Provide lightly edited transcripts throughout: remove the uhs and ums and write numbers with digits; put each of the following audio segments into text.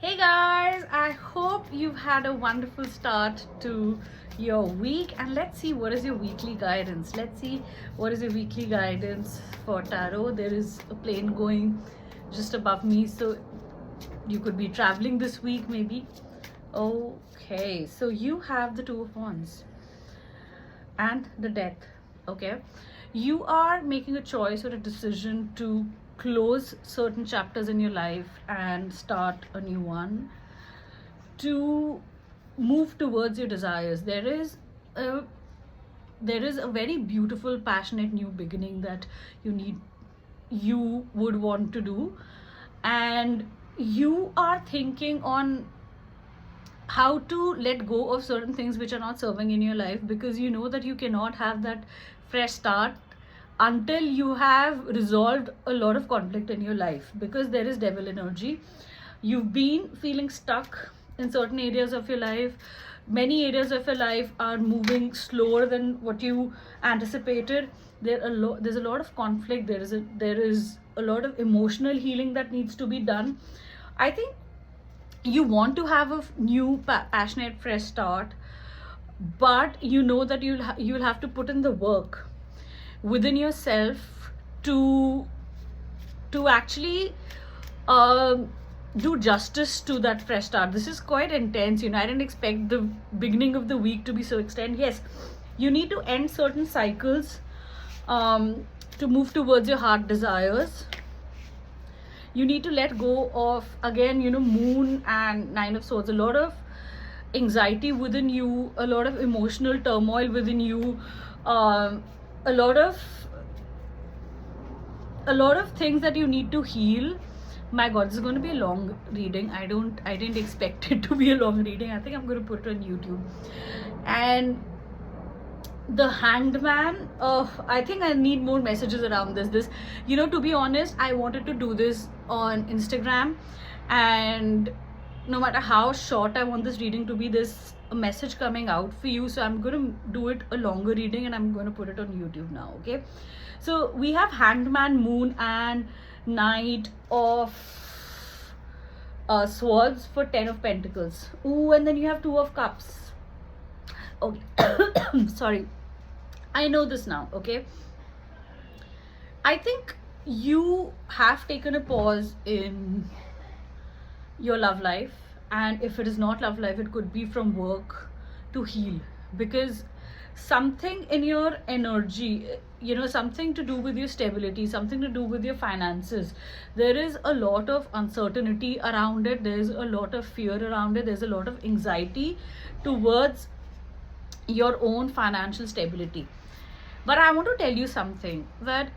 Hey guys, I hope you've had a wonderful start to your week, and let's see what is your weekly guidance. Let's see what is your weekly guidance for tarot. There is a plane going just above me, so you could be traveling this week maybe. Okay, so you have the Two of Wands and the Death. Okay, you are making a choice or a decision to close certain chapters in your life and start a new one, to move towards your desires. A there is a very beautiful, passionate new beginning that you would want to do, and you are thinking on how to let go of certain things which are not serving in your life, because you know that you cannot have that fresh start until you have resolved a lot of conflict in your life, because there is devil energy. You've been feeling stuck in certain areas of your life. Many areas of your life are moving slower than what you anticipated. There's a lot of conflict. There is a lot of emotional healing that needs to be done. I think you want to have a new passionate fresh start, but you know that you'll have to put in the work within yourself to actually do justice to that fresh start. This is quite intense. I didn't expect the beginning of the week to be so extended. Yes, you need to end certain cycles to move towards your heart desires. You need to let go of, again, Moon and Nine of Swords. A lot of anxiety within you, a lot of emotional turmoil within you, a lot of things that you need to heal. My god, this is going to be a long reading. I didn't expect it to be a long reading. I think I'm going to put it on YouTube. And the Hanged Man, I think I need more messages around this. To be honest, I wanted to do this on Instagram, and no matter how short I want this reading to be, there's a message coming out for you, so I'm going to do it a longer reading, and I'm going to put it on YouTube now. Okay, so we have Hanged Man, Moon, and Knight of Swords for 10 of Pentacles. Ooh, and then you have Two of Cups. Okay. Sorry, I know this now. Okay, I think you have taken a pause in your love life, and if it is not love life, it could be from work, to heal, because something in your energy, something to do with your stability, something to do with your finances, there is a lot of uncertainty around it, there's a lot of fear around it, there's a lot of anxiety towards your own financial stability. But I want to tell you something, that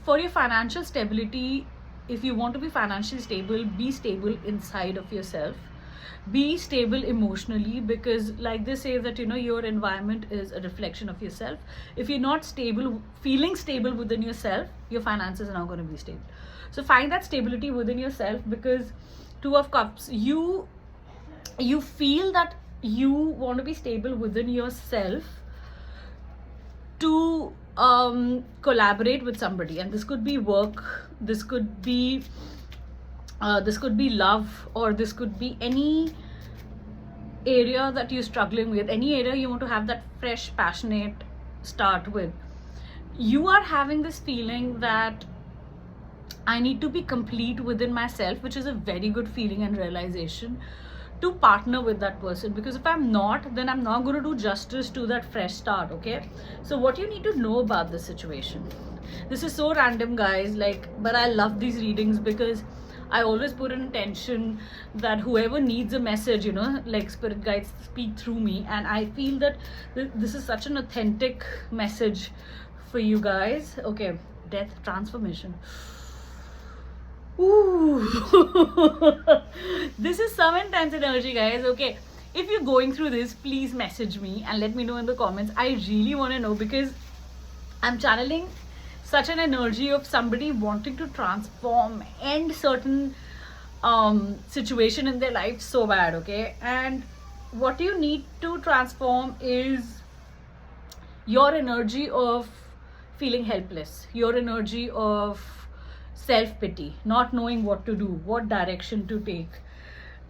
for your financial stability, if you want to be financially stable, be stable inside of yourself, be stable emotionally, because like they say that your environment is a reflection of yourself. If you're not stable, feeling stable within yourself, your finances are not going to be stable. So find that stability within yourself, because Two of Cups, you feel that you want to be stable within yourself to collaborate with somebody, and this could be work, this could be love, or this could be any area that you're struggling with, any area you want to have that fresh passionate start with. You are having this feeling that I need to be complete within myself, which is a very good feeling and realization, to partner with that person, because if I'm not, then I'm not going to do justice to that fresh start. Okay, so what you need to know about this situation, this is so random, guys, but I love these readings, because I always put an intention that whoever needs a message, spirit guides speak through me, and I feel that this is such an authentic message for you guys. Okay, Death, transformation. Ooh. This is some intense energy, guys. Okay, if you're going through this, please message me and let me know in the comments. I really want to know, because I'm channeling such an energy of somebody wanting to transform, end certain situation in their life so bad. Okay, and what you need to transform is your energy of feeling helpless, your energy of self-pity, not knowing what to do, what direction to take.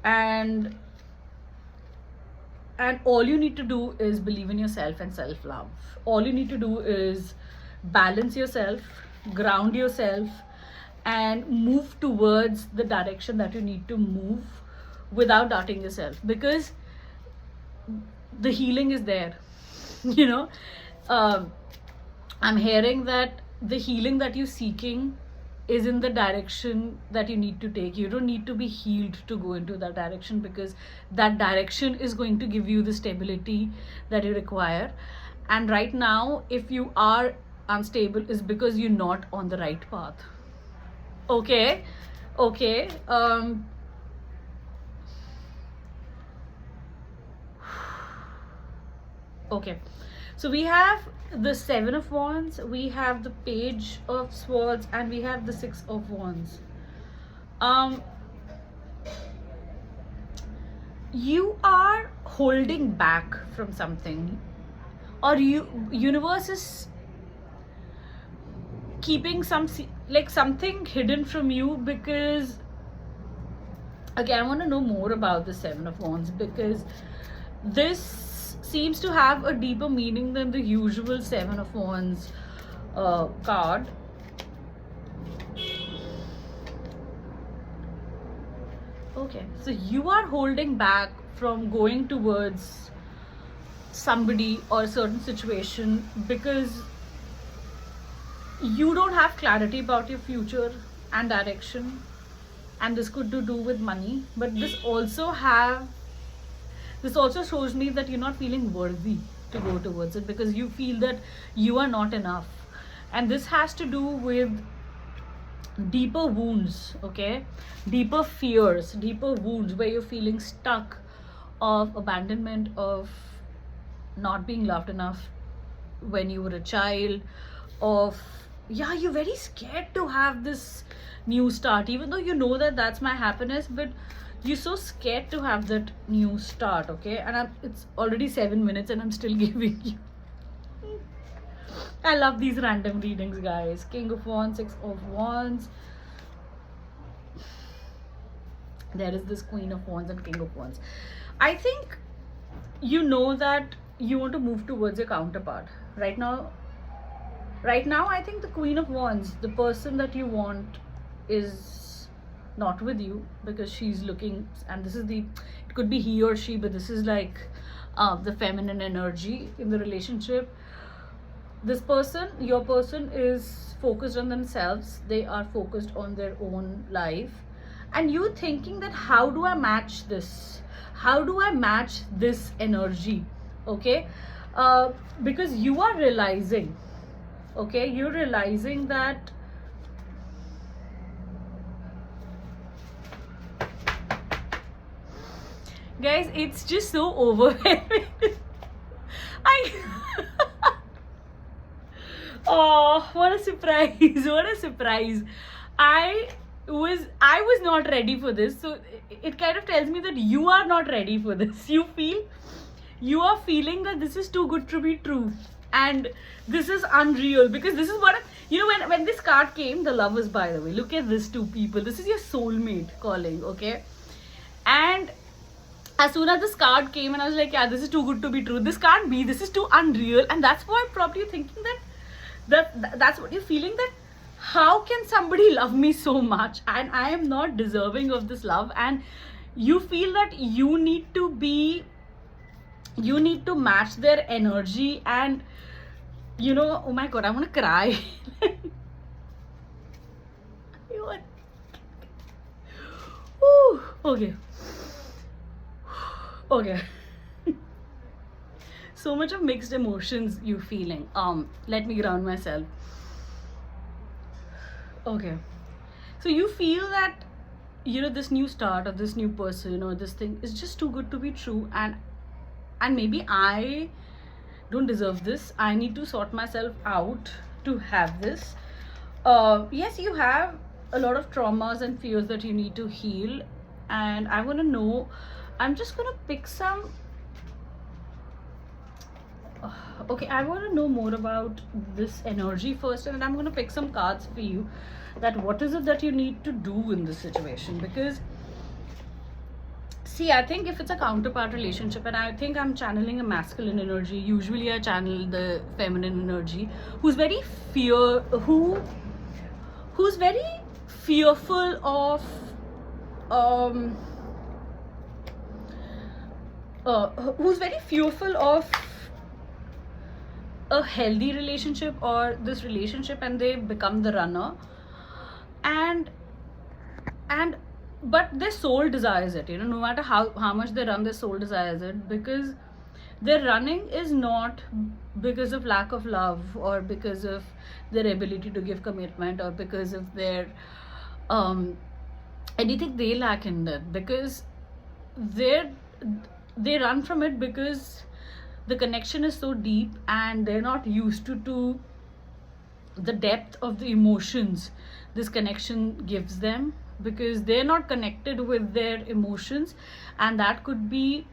and all you need to do is believe in yourself and self love. All you need to do is balance yourself, ground yourself, and move towards the direction that you need to move without doubting yourself, because the healing is there. you know um, I'm hearing that the healing that you're seeking is in the direction that you need to take. You don't need to be healed to go into that direction, because that direction is going to give you the stability that you require. And right now, if you are unstable, is because you're not on the right path. Okay, okay. Okay, so we have the Seven of Wands, we have the Page of Swords, and we have the Six of Wands. You are holding back from something, or universe is keeping something hidden from you, because again, I want to know more about the Seven of Wands, because this seems to have a deeper meaning than the usual Seven of Wands card. Okay, so you are holding back from going towards somebody or a certain situation because you don't have clarity about your future and direction, and this could do with money, but this also shows me that you're not feeling worthy to go towards it, because you feel that you are not enough. And this has to do with deeper wounds, okay, deeper fears, deeper wounds, where you're feeling stuck, of abandonment, of not being loved enough when you were a child, of you're very scared to have this new start, even though you know that that's my happiness, but you're so scared to have that new start. Okay, and it's already 7 minutes and I'm still giving you I love these random readings, guys. King of Wands, Six of Wands. There is this Queen of Wands and King of Wands. I think you know that you want to move towards your counterpart. Right now, I think the Queen of Wands, the person that you want, is not with you, because she's looking, and this is it could be he or she, but this is like the feminine energy in the relationship. This person, your person, is focused on themselves. They are focused on their own life, and you thinking that how do I match this? How do I match this energy? Okay, because you are realizing, okay, you're realizing that guys, it's just so overwhelming. Oh, what a surprise. What a surprise. I was not ready for this, so it kind of tells me that you are not ready for this. You are feeling that this is too good to be true, and this is unreal, because this is what when this card came, the Lovers, by the way, look at these two people. This is your soulmate calling, okay? And as soon as this card came, and I was like, yeah, this is too good to be true. This can't be. This is too unreal. And that's why probably you're thinking that's what you're feeling, that how can somebody love me so much and I am not deserving of this love, and you feel that you need to match their energy, and oh my god, I want to cry. Ooh, okay. So much of mixed emotions you feeling. Let me ground myself. Okay, so you feel that this new start of this new person, this thing is just too good to be true, and maybe I don't deserve this. I need to sort myself out to have this. Yes, you have a lot of traumas and fears that you need to heal, and I want to know, I'm just gonna pick some. Okay, I want to know more about this energy first, and then I'm going to pick some cards for you, that what is it that you need to do in this situation, because See, I think if it's a counterpart relationship, and I think I'm channeling a masculine energy, usually I channel the feminine energy, who's very fear, who's very fearful of um who's very fearful of a healthy relationship or this relationship, and they become the runner, and and but their soul desires it, no matter how much they run, their soul desires it, because their running is not because of lack of love or because of their ability to give commitment or because of their um anything they lack in that, because they're they run from it because the connection is so deep and they're not used to the depth of the emotions this connection gives them, because they're not connected with their emotions, and that could be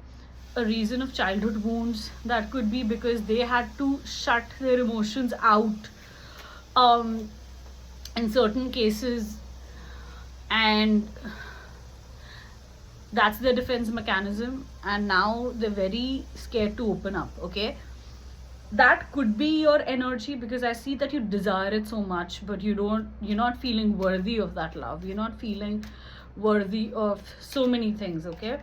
a reason of childhood wounds, that could be because they had to shut their emotions out um in certain cases, and that's their defense mechanism, and now they're very scared to open up. Okay, that could be your energy, because I see that you desire it so much, but you're not feeling worthy of that love, you're not feeling worthy of so many things. Okay,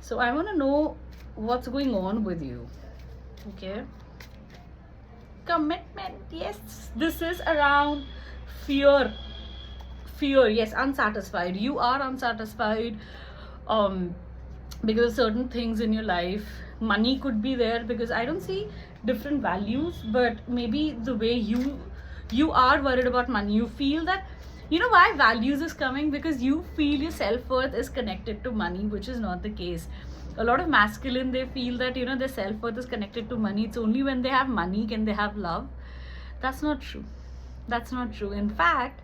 so I want to know what's going on with you. Okay, commitment, yes, this is around fear. Yes, unsatisfied, you are unsatisfied um because of certain things in your life. Money could be there, because I don't see different values, but maybe the way you are worried about money, you feel that, why values is coming, because you feel your self-worth is connected to money, which is not the case. A lot of masculine, they feel that their self-worth is connected to money. It's only when they have money can they have love. That's not true. That's not true. In fact,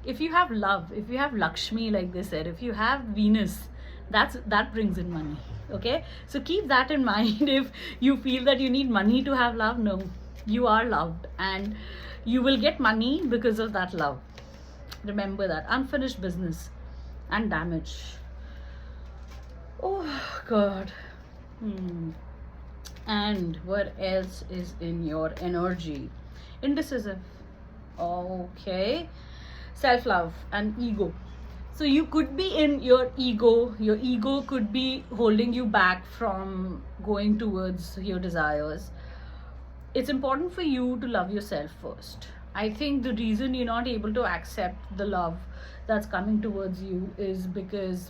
if you have love, if you have Lakshmi, like they said, if you have Venus, that brings in money. Okay, so keep that in mind. If you feel that you need money to have love, no, you are loved, and you will get money because of that love. Remember that. Unfinished business and damage. Oh god. And what else is in your energy? Indecisive. Okay, self-love and ego. So you could be in your ego could be holding you back from going towards your desires. It's important for you to love yourself first. I think the reason you're not able to accept the love that's coming towards you is because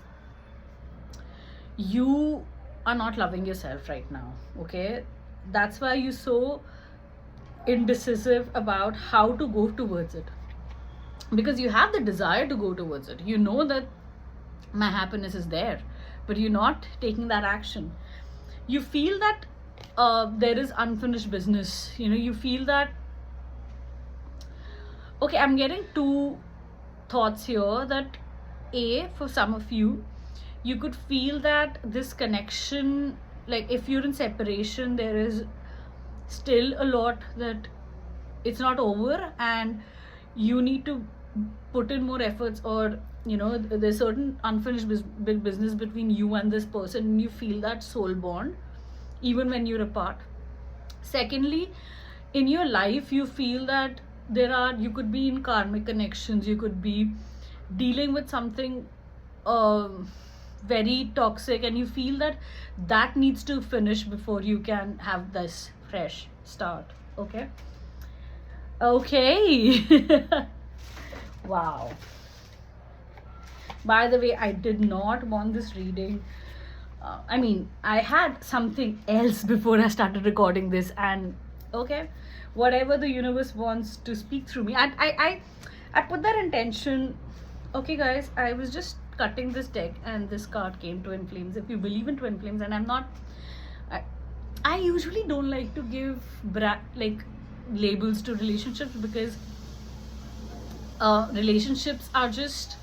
you are not loving yourself right now. Okay, that's why you're so indecisive about how to go towards it, because you have the desire to go towards it. You know that my happiness is there, but you're not taking that action. You feel that there is unfinished business. You feel that, okay, I'm getting two thoughts here, that for some of you, you could feel that this connection, like if you're in separation, there is still a lot that it's not over, and you need to put in more efforts, or there's certain unfinished business between you and this person, and you feel that soul bond even when you're apart. Secondly, in your life, you feel that you could be in karmic connections, you could be dealing with something very toxic, and you feel that needs to finish before you can have this fresh start. Okay. Wow. By the way, I did not want this reading. I had something else before I started recording this, and okay, whatever the universe wants to speak through me, I put that intention. Okay, guys, I was just cutting this deck, and this card came, Twin Flames. If you believe in twin flames, and I usually don't like to give labels to relationships, because relationships are just,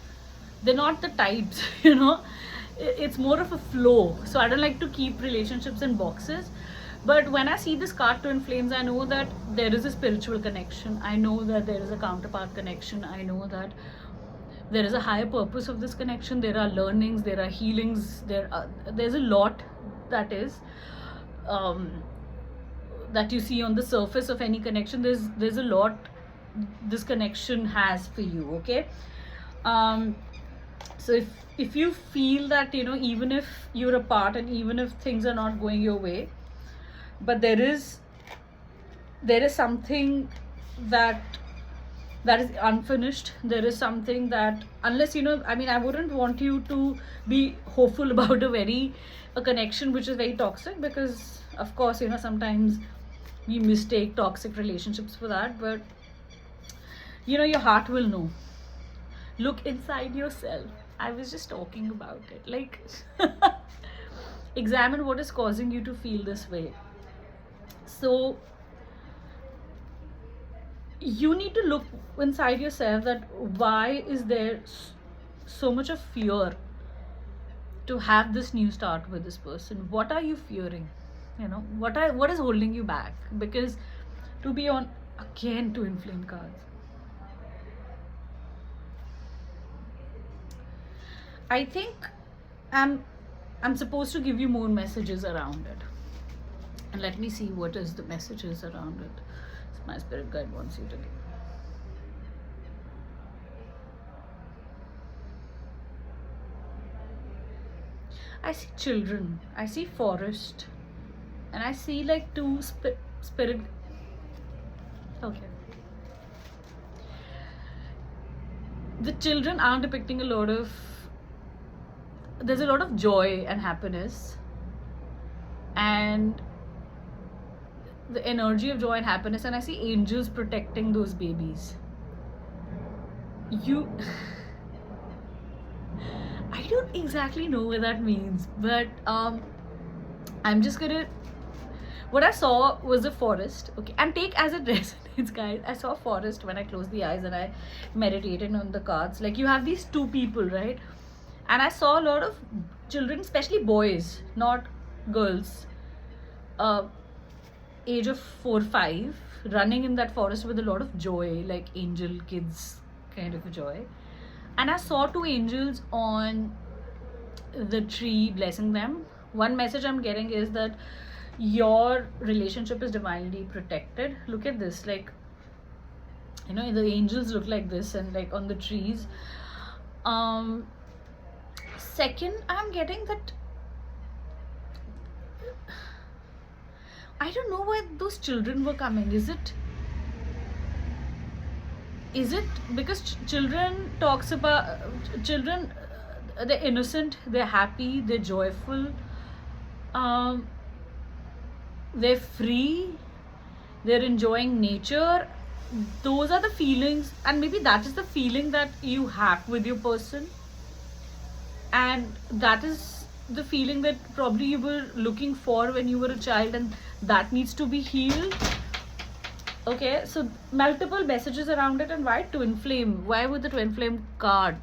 they're not the types. It's more of a flow, so I don't like to keep relationships in boxes. But when I see this card, Twin Flames, I know that there is a spiritual connection, I know that there is a counterpart connection, I know that there is a higher purpose of this connection. There are learnings, there are healings, there's a lot that is that you see on the surface of any connection. There's a lot this connection has for you. Okay, so if you feel that, you know, even if you're apart and even if things are not going your way, but there is something that is unfinished. There is something that, unless, you know, I mean, I wouldn't want you to be hopeful about a connection which is very toxic, because of course, you know, sometimes we mistake toxic relationships for that. But you know, your heart will know. Look inside yourself. I was just talking about it, like examine what is causing you to feel this way. So you need to look inside yourself, that why is there so much of fear to have this new start with this person? What are you fearing? You know, what is holding you back? Because to be on, again, twin flame cards, I think I'm supposed to give you more messages around it, and let me see what is the messages around it. My spirit guide wants you to give. I see children, I see forest, and I see like two spirit. Okay. The children are depicting a lot of, there's a lot of joy and happiness, and the energy of joy and happiness, and I see angels protecting those babies. I don't exactly know what that means, but I'm just gonna, what I saw was a forest. Okay, and take as it resonates, guys. I saw a forest when I closed the eyes and I meditated on the cards. Like, you have these two people, right? And I saw a lot of children, especially boys, not girls, age of 4 5, running in that forest with a lot of joy, like angel kids kind of a joy. And I saw two angels on the tree blessing them. One message I'm getting is that your relationship is divinely protected. Look at this, like, you know, the angels look like this, and like on the trees. Second, I'm getting that, I don't know why those children were coming. Is it because children talks about children, they're innocent, they're happy, they're joyful, they're free, they're enjoying nature. Those are the feelings, and maybe that is the feeling that you have with your person, and that is the feeling that probably you were looking for when you were a child, and that needs to be healed. Okay, so multiple messages around it. And why twin flame? Why with the twin flame card?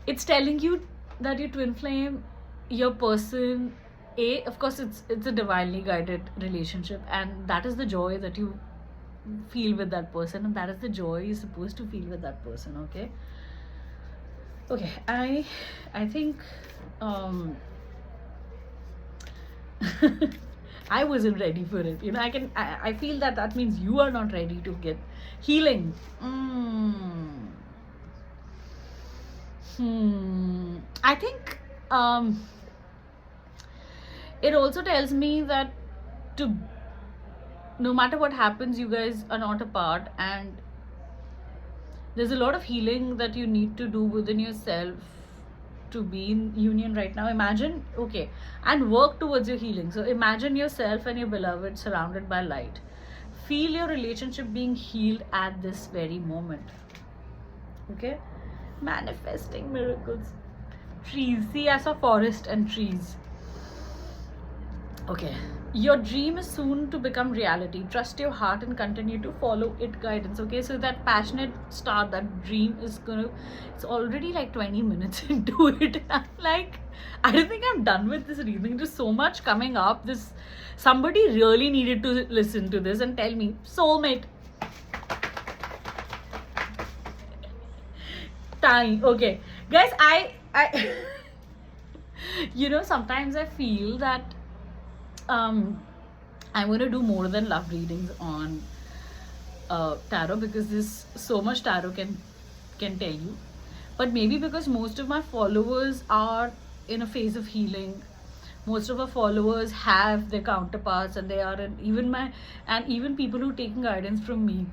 It's telling you that your twin flame, your person, of course, it's a divinely guided relationship, and that is the joy that you feel with that person, and that is the joy you're supposed to feel with that person. Okay. Okay, I think I wasn't ready for it. You know, I feel that means you are not ready to get healing. I think it also tells me that no matter what happens, you guys are not apart, and there's a lot of healing that you need to do within yourself to be in union right now. Imagine, okay, and work towards your healing. So imagine yourself and your beloved surrounded by light. Feel your relationship being healed at this very moment. Okay, manifesting miracles. Trees. See, I saw forest and trees. Okay, your dream is soon to become reality. Trust your heart and continue to follow it guidance. Okay, so that passionate start, that dream is gonna, it's already like 20 minutes into it. I'm like, I don't think I'm done with this reading. There's so much coming up. Somebody really needed to listen to this and tell me, soulmate. time. Okay, guys, I you know, sometimes I feel that I'm going to do more than love readings on tarot, because there's so much tarot can tell you. But maybe because most of my followers are in a phase of healing, most of our followers have their counterparts, and they are in, even people who taking guidance from me.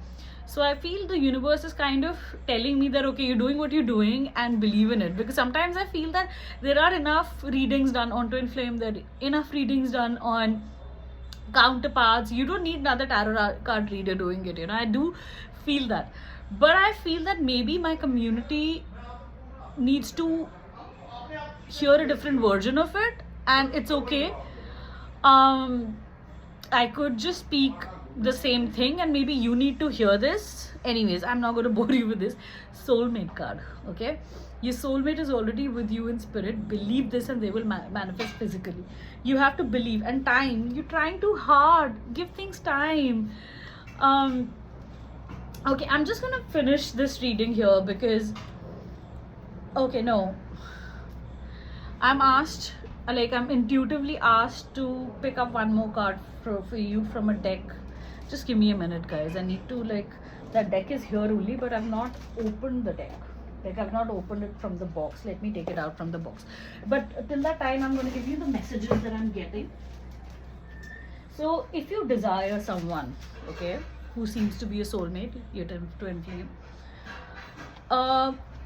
So I feel the universe is kind of telling me that, okay, you're doing what you're doing and believe in it. Because sometimes I feel that there are enough readings done on Twin Flame, there are enough readings done on counterparts. You don't need another tarot card reader doing it, you know. I do feel that, but I feel that maybe my community needs to hear a different version of it, and it's okay. I could just speak the same thing, and maybe you need to hear this. Anyways, I'm not going to bore you with this. Soulmate card, okay? Your soulmate is already with you in spirit. Believe this and they will manifest physically. You have to believe. And time, you're trying too hard. Give things time. Okay, I'm just going to finish this reading here because, okay, no. I'm intuitively asked to pick up one more card for you from a deck. Just give me a minute, guys. I need to, that deck is here only, but I've not opened the deck. I've not opened it from the box. Let me take it out from the box. But till that time, I'm going to give you the messages that I'm getting. So if you desire someone, okay, who seems to be a soulmate, your twin flame,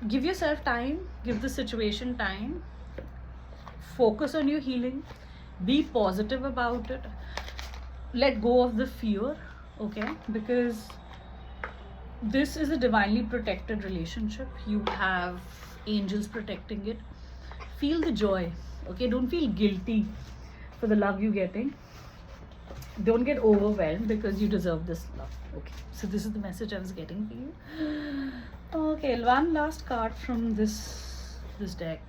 give yourself time. Give the situation time. Focus on your healing. Be positive about it. Let go of the fear, okay? Because this is a divinely protected relationship. You have angels protecting it. Feel the joy, okay? Don't feel guilty for the love you're getting. Don't get overwhelmed, because you deserve this love, okay? So this is the message I was getting for you. Okay, one last card from this deck.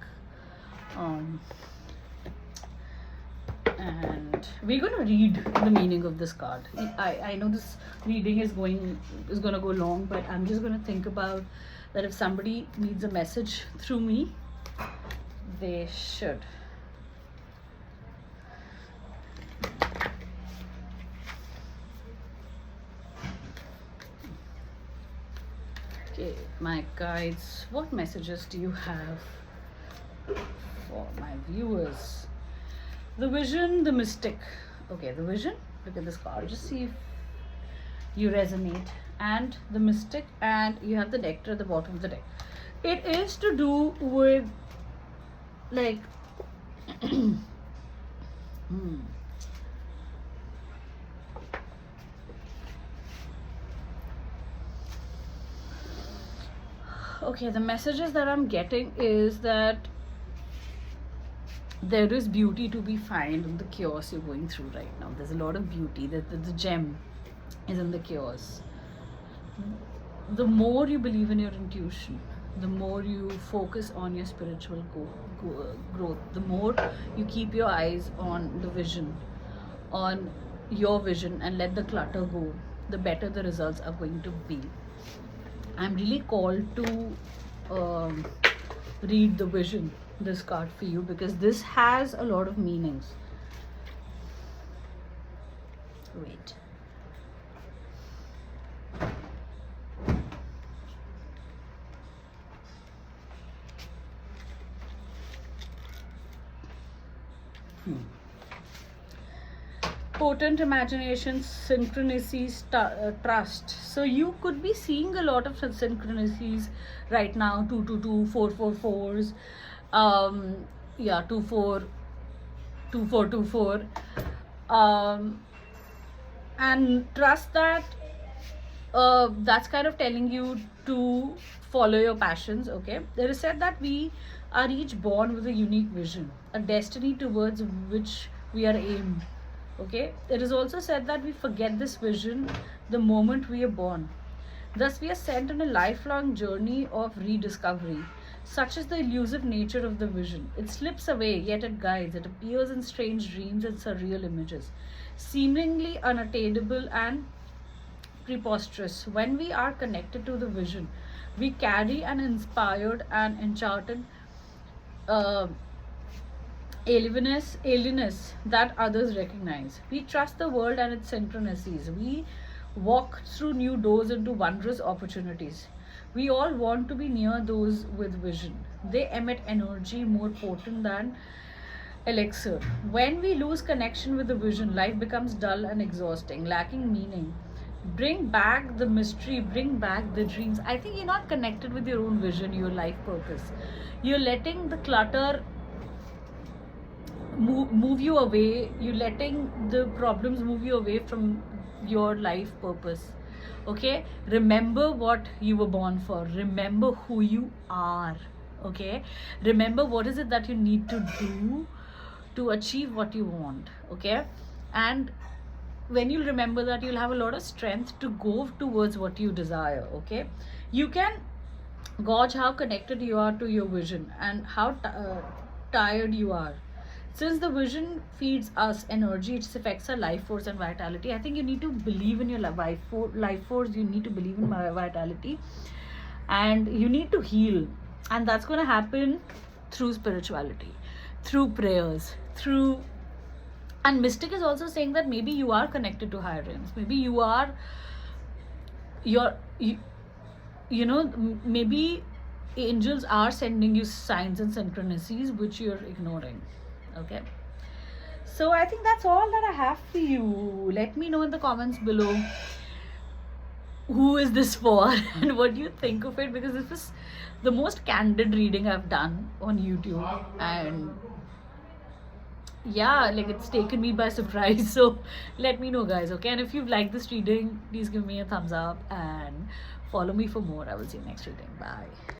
And we're going to read the meaning of this card. I know this reading is going to go long, but I'm just going to think about that if somebody needs a message through me, they should. Okay, my guides, what messages do you have for my viewers? The vision, the mystic. Okay, the vision, look at this card, just see if you resonate. And the mystic, and you have the nectar at the bottom of the deck. It is to do with okay, the messages that I'm getting is that there is beauty to be found in the chaos you're going through right now. There's a lot of beauty. The gem is in the chaos. The more you believe in your intuition, the more you focus on your spiritual growth, the more you keep your eyes on the vision, on your vision, and let the clutter go, the better the results are going to be. I'm really called to read the vision, this card for you, because this has a lot of meanings. Wait. Potent imagination, synchronicities, trust. So you could be seeing a lot of synchronicities right now. 222, 444s, 24, 2424, and trust that that's kind of telling you to follow your passions, okay? There is said that we are each born with a unique vision, a destiny towards which we are aimed. Okay, it is also said that we forget this vision the moment we are born. Thus, we are sent on a lifelong journey of rediscovery. Such is the elusive nature of the vision. It slips away, yet it guides. It appears in strange dreams and surreal images, seemingly unattainable and preposterous. When we are connected to the vision, We carry an inspired and enchanted uh, alienness that others recognize. We trust the world and its synchronicities. We walk through new doors into wondrous opportunities. We all want to be near those with vision. They emit energy more potent than elixir. When we lose connection with the vision, life becomes dull and exhausting, lacking meaning. Bring back the mystery, bring back the dreams. I think you're not connected with your own vision, your life purpose. You're letting the clutter move you away. You're letting the problems move you away from your life purpose. Okay, remember what you were born for, remember who you are. Okay, remember what is it that you need to do to achieve what you want. Okay, and when you remember that, you'll have a lot of strength to go towards what you desire. Okay, you can gauge how connected you are to your vision and how tired you are. Since the vision feeds us energy, it affects our life force and vitality. I think you need to believe in your life force. You need to believe in vitality, and you need to heal. And that's going to happen through spirituality, through prayers, through. And Mystic is also saying that maybe you are connected to higher realms. Maybe you are maybe angels are sending you signs and synchronicities which you're ignoring. Okay, so I think that's all that I have for you. Let me know in the comments below who is this for and what do you think of it, because this is the most candid reading I've done on YouTube, and yeah, like it's taken me by surprise. So let me know, guys. Okay, and if you've liked this reading, please give me a thumbs up and follow me for more. I will see you next reading. Bye.